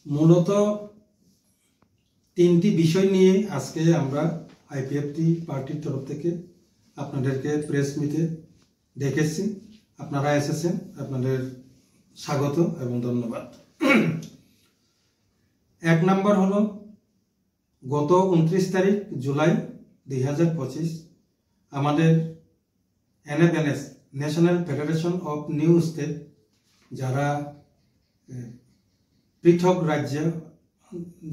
মূলত তিনটি বিষয় নিয়ে আজকে আমরা আইপিএফটি পার্টির তরফ থেকে আপনাদেরকে প্রেস মিটে ডেকেছি। আপনারা এসেছেন, আপনাদের স্বাগত এবং ধন্যবাদ। এক নম্বর হলো, গত 29 তারিখ জুলাই 2025 আমাদের এনএফএনএস national federation of new state, যারা পৃথক রাজ্য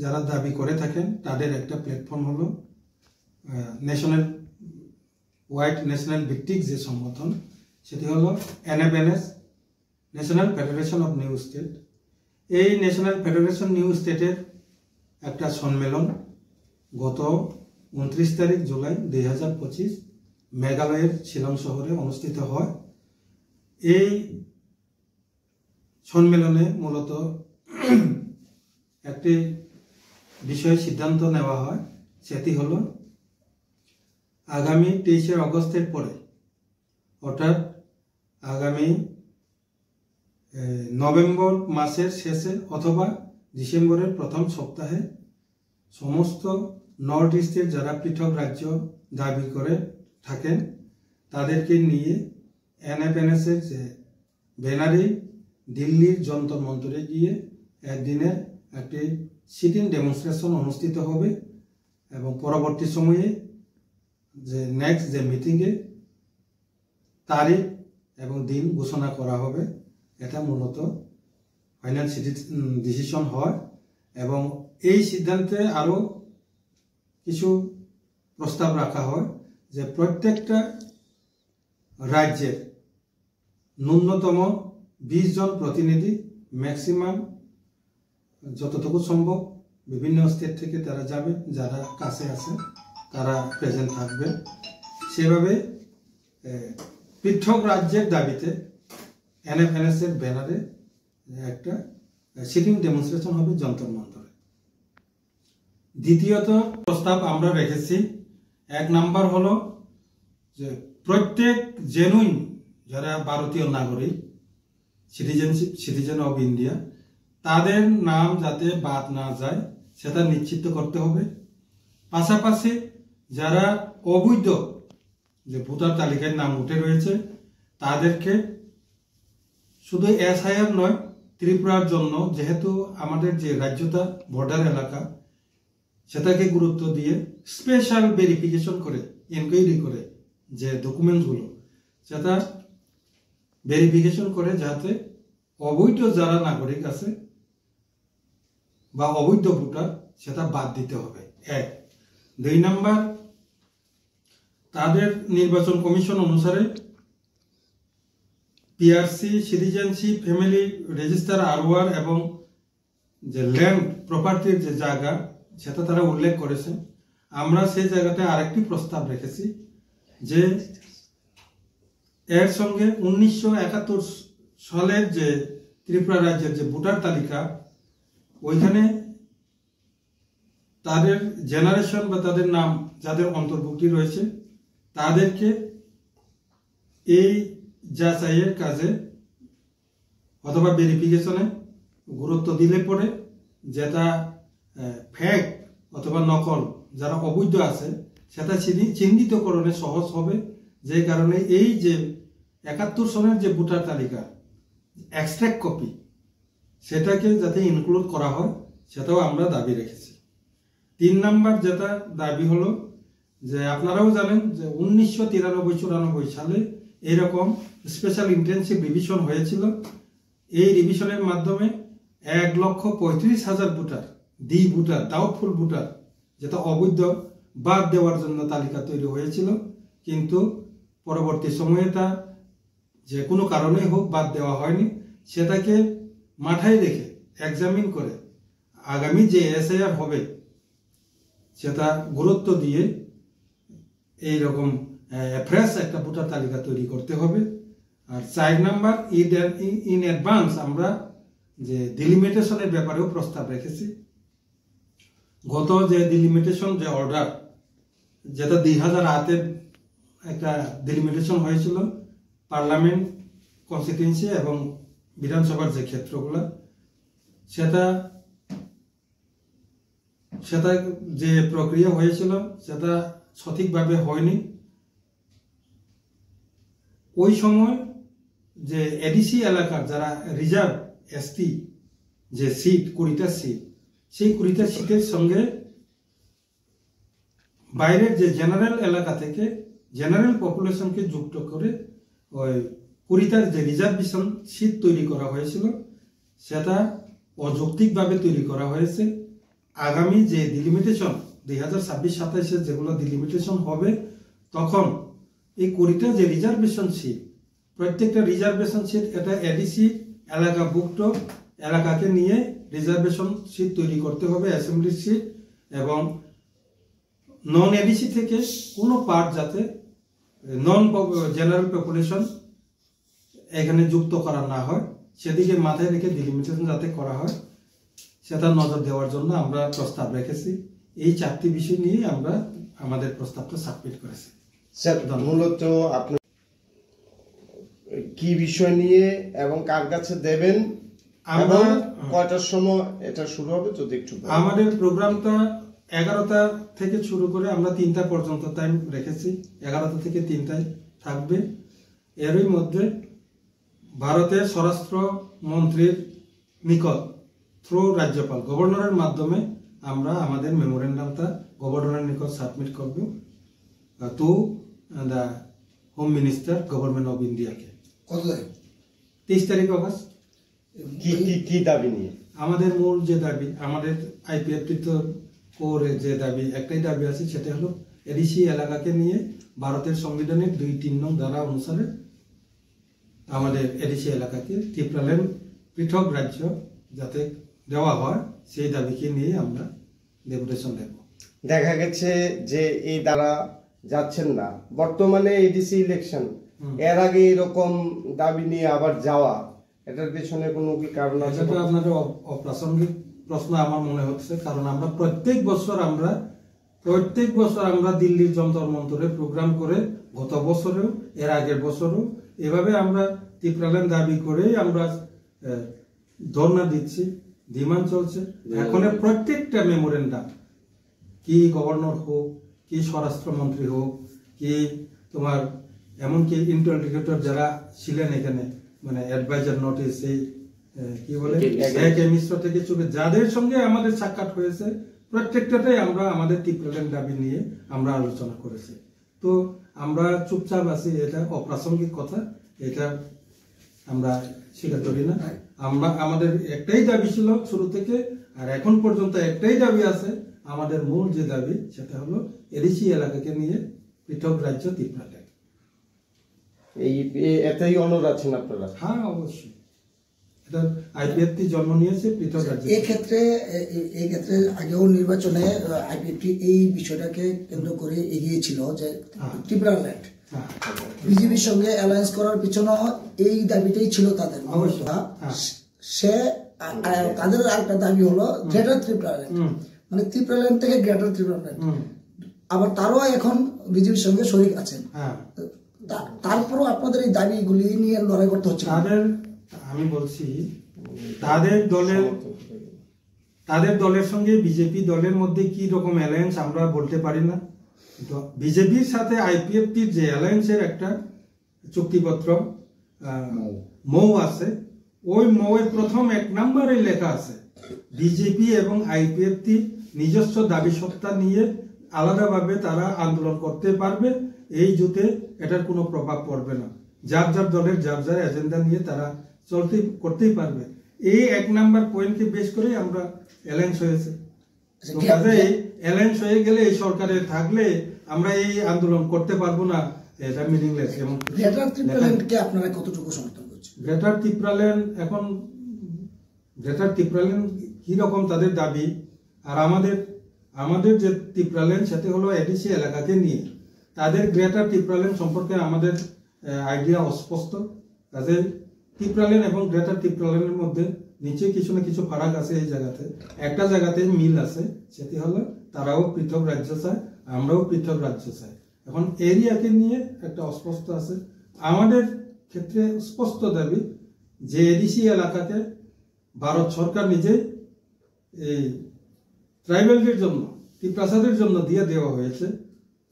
যারা দাবি করে থাকেন, তাদের একটা প্ল্যাটফর্ম হলো ন্যাশনাল হোয়াইট ন্যাশনাল ভিত্তিক যে সংগঠন, সেটি হলো এনএফএনএস national federation of new state. এই ন্যাশনাল ফেডারেশন নিউ স্টেটের একটা সম্মেলন গত 29 তারিখ জুলাই 2025 মেঘালয়ের শিলং শহরে অনুষ্ঠিত হয়। এই সম্মেলনে মূলত একটি বিষয়ে সিদ্ধান্ত নেওয়া হয়, সেটি হলো আগামী 23শে আগস্টের পরে, অর্থাৎ আগামী নভেম্বর মাসের শেষে অথবা ডিসেম্বরের প্রথম সপ্তাহে সমস্ত নর্থ ইস্টের যারা পৃথক রাজ্য দাবি করে থাকেন তাদেরকে নিয়ে এনএফএনএসের যে ব্যানারে দিল্লির যন্তর মন্তরে গিয়ে একদিনের একটি সিটিং ডেমনস্ট্রেশন অনুষ্ঠিত হবে এবং পরবর্তী সময়ে যে নেক্সট যে মিটিংয়ে তারিখ এবং দিন ঘোষণা করা হবে। এটা মূলত ফাইনাল ডিসিশন হয় এবং এই সিদ্ধান্তে আরও কিছু প্রস্তাব রাখা হয় যে প্রত্যেকটা রাজ্যের ন্যূনতম 20 জন প্রতিনিধি, ম্যাক্সিমাম যতটুকু সম্ভব বিভিন্ন স্টেট থেকে তারা যাবে, যারা কাছে আছে তারা প্রেজেন্ট থাকবে। সেভাবে পৃথক রাজ্যের দাবিতে এনএফএনএস এর ব্যানারে একটা সিটিং ডেমনস্ট্রেশন হবে যন্তর মন্তরে। দ্বিতীয়ত প্রস্তাব আমরা রেখেছি, এক নাম্বার হলো যে প্রত্যেক জেনুইন যারা ভারতীয় নাগরিক, সিটিজেন অফ ইন্ডিয়া, তাদের নাম যাতে বাদ না যায় সেটা নিশ্চিত করতে হবে। পাশাপাশি যারা অবৈধ যে ভোটার তালিকায় নাম উঠে রয়েছে তাদেরকে শুধু এসআইআর নয়, ত্রিপুরার জন্য যেহেতু আমাদের যে রাজ্যটা বর্ডার এলাকা, সেটাকে গুরুত্ব দিয়ে স্পেশাল ভেরিফিকেশন করে এনকোয়ারি করে যে ডকুমেন্টসগুলো সেটা ভেরিফিকেশন করে যাতে অবৈধ যারা নাগরিক আছে বা অবৈধ ভোটার সেটা বাদ দিতে হবে। এক। 2 নাম্বার, তাদের নির্বাচন কমিশন অনুসারে পিআরসি, সিটিজেনশিপ, ফ্যামিলি রেজিস্টার, আরওয়ার এবং যে ল্যান্ড প্রপার্টির যে জায়গা সেটা তারা উল্লেখ করেছে। আমরা সেই জায়গাতে আরেকটি প্রস্তাব রেখেছি যে এর সঙ্গে 1971 সালের যে ত্রিপুরা রাজ্যের যে ভোটার তালিকা, ওইখানে তাদের জেনারেশন বা তাদের নাম যাদের অন্তর্ভুক্তি রয়েছে তাদেরকে এই যাচাইয়ের কাজে অথবা ভেরিফিকেশনে গুরুত্ব দিলে পরে যেটা ফেক অথবা নকল যারা অবৈধ আছে সেটা চিহ্নিতকরণে সহজ হবে। যে কারণে এই যে 71 সনের যে ভোটার তালিকা এক্সট্রাক্ট কপি সেটাকে যাতে ইনক্লুড করা হয় সেটাও আমরা দাবি রেখেছি। 3 নাম্বার যেটা দাবি হলো যে আপনারাও জানেন যে 1993-94 সালে এরকম স্পেশাল ইন্টেনসিভ রিভিশন হয়েছিল। এই রিভিশনের মাধ্যমে 1,35,000 ভোটার, ভোটার, ডাউটফুল ভোটার, যেটা অবৈধ, বাদ দেওয়ার জন্য তালিকা তৈরি হয়েছিল, কিন্তু পরবর্তী সময়ে তা যে কোনো কারণেই হোক বাদ দেওয়া হয়নি। সেটাকে মাথায় রেখে এক্সামিন করে আগামী যে এসআইআর হবে সেটা গুরুত্ব দিয়ে এইরকম ফ্রেশ একটা ভোটার তালিকা তৈরি করতে হবে। আর 4 নাম্বার, ইন অ্যাডভান্স আমরা যে ডিলিমিটেশনের ব্যাপারেও প্রস্তাব রেখেছি। গত যে ডিলিমিটেশন যে অর্ডার, যেটা 2008-এ একটা ডিলিমিটেশন হয়েছিল পার্লামেন্ট কনস্টিটিউয়েন্সি এবং বিধানসভার যে ক্ষেত্রগুলো, সেটা সেটা যে প্রক্রিয়া হয়েছিল সেটা সঠিকভাবে হয়নি। ওই সময় যে এডিসি এলাকার যারা রিজার্ভ এসটি যে সিট 20টা সিট, সেই 20টা সিটের সঙ্গে বাইরের যে জেনারেল এলাকা থেকে জেনারেল পপুলেশনকে যুক্ত করে ওই 20টার যে রিজার্ভেশন সিট তৈরি করা হয়েছিল সেটা অযৌক্তিকভাবে তৈরি করা হয়েছে। আগামী যে ডিলিমিটেশন 2026-27 যেগুলো ডিলিমিটেশন হবে, তখন এই 20টা যে রিজার্ভেশন সিট, প্রত্যেকটা রিজার্ভেশন সিট এটা এডিসি এলাকাভুক্ত এলাকাকে নিয়ে রিজার্ভেশন সিট তৈরি করতে হবে, অ্যাসেম্বলি সিট, এবং নন এডিসি থেকে কোনো পার্ট যাতে নন জেনারেল পপুলেশন এখানে যুক্ত করা না হয় সেদিকে মাথায় রেখে ডিলিমিটেশন যাতে করা হয় সেটা নজর দেওয়ার জন্য আমরা প্রস্তাব রেখেছি। এই 4টি বিষয় নিয়ে আমরা আমাদের প্রস্তাবটা সাবমিট করেছি। স্যার, মূলত আপনি কি বিষয় নিয়ে এবং কার কাছে দেবেন এবং কয়টার সময় এটা শুরু হবে যদি একটু বলেন। আমাদের প্রোগ্রামটা 11টা থেকে শুরু করে আমরা 3টা পর্যন্ত টাইম রেখেছি। 11টা থেকে 3টায় থাকবে। এরই মধ্যে ভারতের স্বরাষ্ট্র মন্ত্রীর নিকট থ্রু রাজ্যপাল গভর্নরের মাধ্যমে আমরা আমাদের মেমোরেন্ডামটা গভর্নরের নিকট সাবমিট করব to the home minister government of ইন্ডিয়াকে। কত তারিখ? 23 তারিখ অগস্ট। কি দাবি নিয়ে? আমাদের মূল যে দাবি, আমাদের আইপিএফটি তো কোরে যে দাবি, একটাই দাবি আছে, সেটা হলো এডিসি এলাকাকে নিয়ে ভারতের সংবিধানের 2-3 নং ধারা অনুসারে আমাদের এডিসি এলাকাকে ত্রিপুরাল্যান্ড পৃথক রাজ্য যাতে দেওয়া হয় সেই দাবিকে নিয়ে আমরা ডেপুটেশন দেব। দেখা গেছে যে এই দ্বারা যাচ্ছেন না, বর্তমানে এডিসি ইলেকশন, এর আগে এরকম দাবি নিয়ে আবার যাওয়া, এটার পেছনে কোনো কি কারণ আছে? এটা আপনাদের অপ্রাসঙ্গিক প্রশ্ন আমার মনে হচ্ছে, কারণ আমরা প্রত্যেক বছর আমরা দিল্লির যন্তর মন্তরে প্রোগ্রাম করে, গত বছরেও এর আগের বছরও এভাবে আমরা ত্রিপুরাল্যান্ড দাবি করেই আমরা ধর্ণা দিচ্ছি, ডিমান্ড চলছে। এখন প্রত্যেকটা মেমোরেন্ডাম, কি গভর্নর হোক, কি স্বরাষ্ট্রমন্ত্রী হোক, কি তোমার এমনকি ইন্টারলিগেটর যারা ছিলেন এখানে, মানে অ্যাডভাইজার নোটিস, এই কি বলে মিশ্র থেকে চুকে যাদের সঙ্গে আমাদের সাক্ষাৎ হয়েছে, প্রত্যেকটাতেই আমরা আমাদের ত্রিপুরাল্যান্ড দাবি নিয়ে আমরা আলোচনা করেছি। তো আমরা চুপচাপ আছি, এটা অপ্রাসঙ্গিক কথা, এটা আমরা স্বীকার করি না। আমরা আমাদের একটাই দাবি ছিল শুরু থেকে, আর এখন পর্যন্ত একটাই দাবি আছে। আমাদের মূল যে দাবি সেটা হলো এডিসি এলাকাকে নিয়ে পৃথক রাজ্য ত্রিপুরাল্যান্ড। এতেই অনড় আছেন আপনারা? হ্যাঁ, অবশ্যই। এটা আইপিএফটি জন্ম নিয়েছে পৃথক রাজ্য। এই ক্ষেত্রে আগেও নির্বাচনে আইপিএফটি এই বিষয়টাকে কেন্দ্র করে এগিয়েছিল যে ত্রিপুরাল্যান্ড বিজেপির সঙ্গে অ্যালায়েন্স করার পিছনে এই দাবিটাই ছিল তাদের। সে তাদের আরেকটা দাবি হলো গ্রেটার ত্রিপুরাল্যান্ড, মানে ত্রিপুরাল্যান্ড থেকে গ্রেটার ত্রিপুরাল্যান্ড। আবার তারাও এখন বিজেপির সঙ্গে শরিক আছেন। তারপরও আপনাদের এই দাবিগুলি নিয়ে লড়াই করতে হচ্ছে। আমি বলছি তাদের দলের সঙ্গে বিজেপি দলের মধ্যে কি রকম অ্যালায়েন্স আমরা বলতে পারি না। বিজেপির সাথে আইপিএফটির যে অ্যালায়েন্সের একটা চুক্তিপত্র মৌ আছে, ওই মৌয়ের প্রথম 1 নম্বরে লেখা আছে বিজেপি এবং আইপিএফটি নিজস্ব দাবি সত্তা নিয়ে আলাদাভাবে তারা আন্দোলন করতে পারবে, এই জোটে এটার কোনো প্রভাব পড়বে না, যার যার দলের যার যার এজেন্ডা নিয়ে তারা করতেই পারবে। এই 1 নম্বর পয়েন্টকে বেশ করে আমরা অ্যালায়েন্স হয়েছে। অ্যালায়েন্স হয়ে গেলে এই সরকারে থাকলে আমরা এই আন্দোলন করতে পারবো না, এটা মিনিংলেস। এবং গ্রেটার ত্রিপুরাল্যান্ডকে আপনারা কতটুকু সমর্থন করছেন? গ্রেটার ত্রিপুরাল্যান্ড কি রকম তাদের দাবি, আর আমাদের যে ত্রিপুরাল্যান্ড সেটা হলো এডিসি এলাকাকে নিয়ে। তাদের গ্রেটার ত্রিপুরাল্যান্ড সম্পর্কে আমাদের আইডিয়া অস্পষ্ট। তাদের ত্রিপুরাল্যান্ড এবং গ্রেটার ত্রিপুরাল্যান্ডের মধ্যে নিচে কিছু না কিছু ফারাক আছে। এই জায়গাতে একটা জায়গাতে মিল আছে, সেটি হলো তারাও পৃথক রাজ্য চায়, আমরাও পৃথক রাজ্য চাই। এখন এরিয়াকে নিয়ে একটা অস্পষ্ট আছে। আমাদের ক্ষেত্রে স্পষ্ট দাবি যে এডিসি এলাকাকে ভারত সরকার নিজেই এই ট্রাইবেলদের জন্য ত্রিপ্রাসাদের জন্য দিয়ে দেওয়া হয়েছে,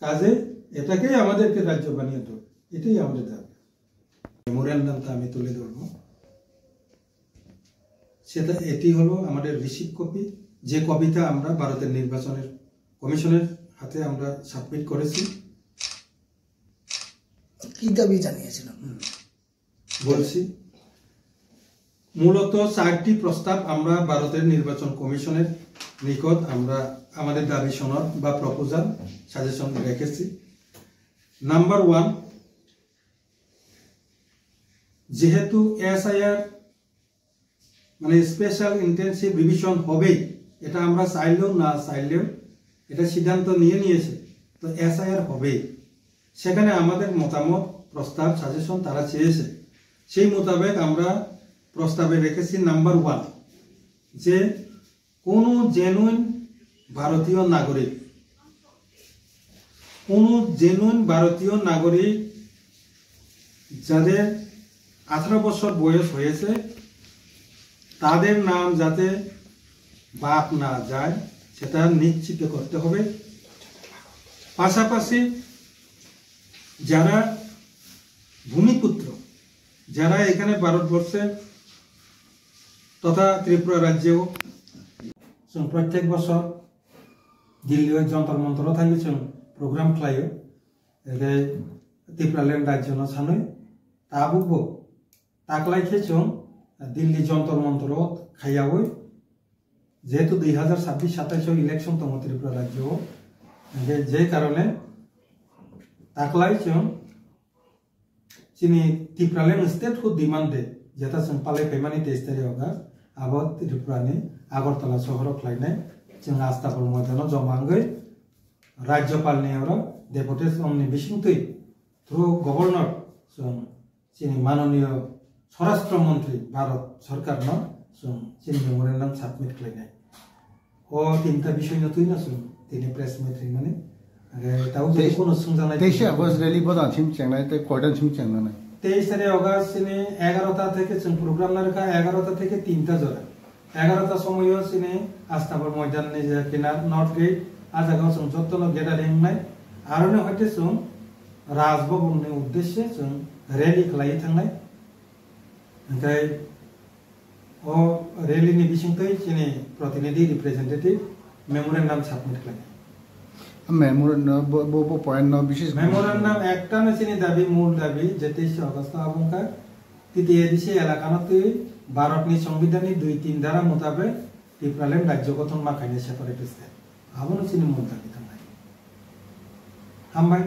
কাজে এটাকেই আমাদেরকে রাজ্য বানিয়ে দেব, এটাই আমাদের দাবি। মেমোরেন্ডামটা আমি তুলে ধরব, সেটা এটি হলো আমাদের রিসিভ কপি, যে কপিটা আমরা ভারতের নির্বাচনের কমিশনের হাতে আমরা সাবমিট করেছি। কি দাবি জানিয়েছিলাম বলছি, মূলত 4টি প্রস্তাব আমরা ভারতের নির্বাচন কমিশনের নিকট আমরা আমাদের দাবি সনদ বা প্রপোজাল সাজেশন রেখেছি। নাম্বার 1, যেহেতু এসআইআর মানে স্পেশাল ইন্টেনসিভ রিভিশন হবেই, এটা আমরা চাইলেও না চাইলেও এটা সিদ্ধান্ত নিয়েছে, তো এসআইআর হবেই। সেখানে আমাদের মতামত, প্রস্তাব, সাজেশন তারা চেয়েছে, সেই মোতাবেক আমরা প্রস্তাবে রেখেছি নাম্বার 1, যে কোনো জেনুইন ভারতীয় নাগরিক যাদের 18 বছর বয়স হয়েছে তাদের নাম যাতে বাদ না যায় সেটা নিশ্চিত করতে হবে। পাশাপাশি যারা ভূমিপুত্র, যারা এখানে ভারতবর্ষে তথা ত্রিপুরা রাজ্যেও প্রত্যেক বছর দিল্লী যন্তর মন্তর থাকি প্রোগ্রাম খাইও ত্রিপুরাল্যান্ড রাজ্য সানুই তা বুকবো তাকলাইखे দিল্লী যন্তর মন্তর খাইয়াবই, যেহেতু 2026-27 ইলেকশন দङ ত্রিপুরা রাজ্য, যে কারণে তাকলাই চিনি ত্রিপুরাল্যান্ड स्टेट को डिमांड दे जेता जों पाले फैमानि 23 तारिख अगस्त आबो त्रिपुरानि आगरतला सहराव खालायनाय जों आस्थाफल मैदानाव जमांगै राज्यपालनि डेपुटेशननि बिसिंथै थ्रु गवर्नर जों चिनि माननीय स्वराष्ट्र मंत्री भारत सरकारनो जों चिनि मेमोरेन्डाम साबमिट खालायनाय ओ तीनटा बिषयनो थैना जों दिनै प्रेस मिट होनानै ताऊ कोनो सोंजानाय 23 আগস্ট রেলি বদাसिम चेंनाय ते कोर्डनसिम चेंनाय 23 तारिख अगस्त चिनि 11টা থেকে जों प्रग्राम नारखा 11টা থেকে 3টা जरा 11টা সময়ও चिनि आस्थाफल मैदाननि जे किनार नर्थ गेट आजागाव जों जत्तनो गेदारिं नाय आरोनो हयते जों राजभवननि उद्देश्य जों रेली खालाय थांनाय ओमफ्राय ओ रेलीनि बिसिंथै चिनि प्रतिनिधि रिप्रेजेंटेटिभ मेमोरेन्डाम साबमिट खालायनाय मेमोरेन्डाम बो पॉइंट न विशेष मेमोरेन्डाम একটা চিনি দাবি মূল দাবি যে 23 আগস্ট আবঙ্কা তৃতীয় দিশে এলাকানতে ভারতনি সংবিধাননি 2-3 ধারা মোতাবেক ত্রিপুরাল্যান্ড রাজ্য গঠন মাখাইনে সেপারেট স্টেট আবনো চিনি মূল দাবি থানায় হামবাই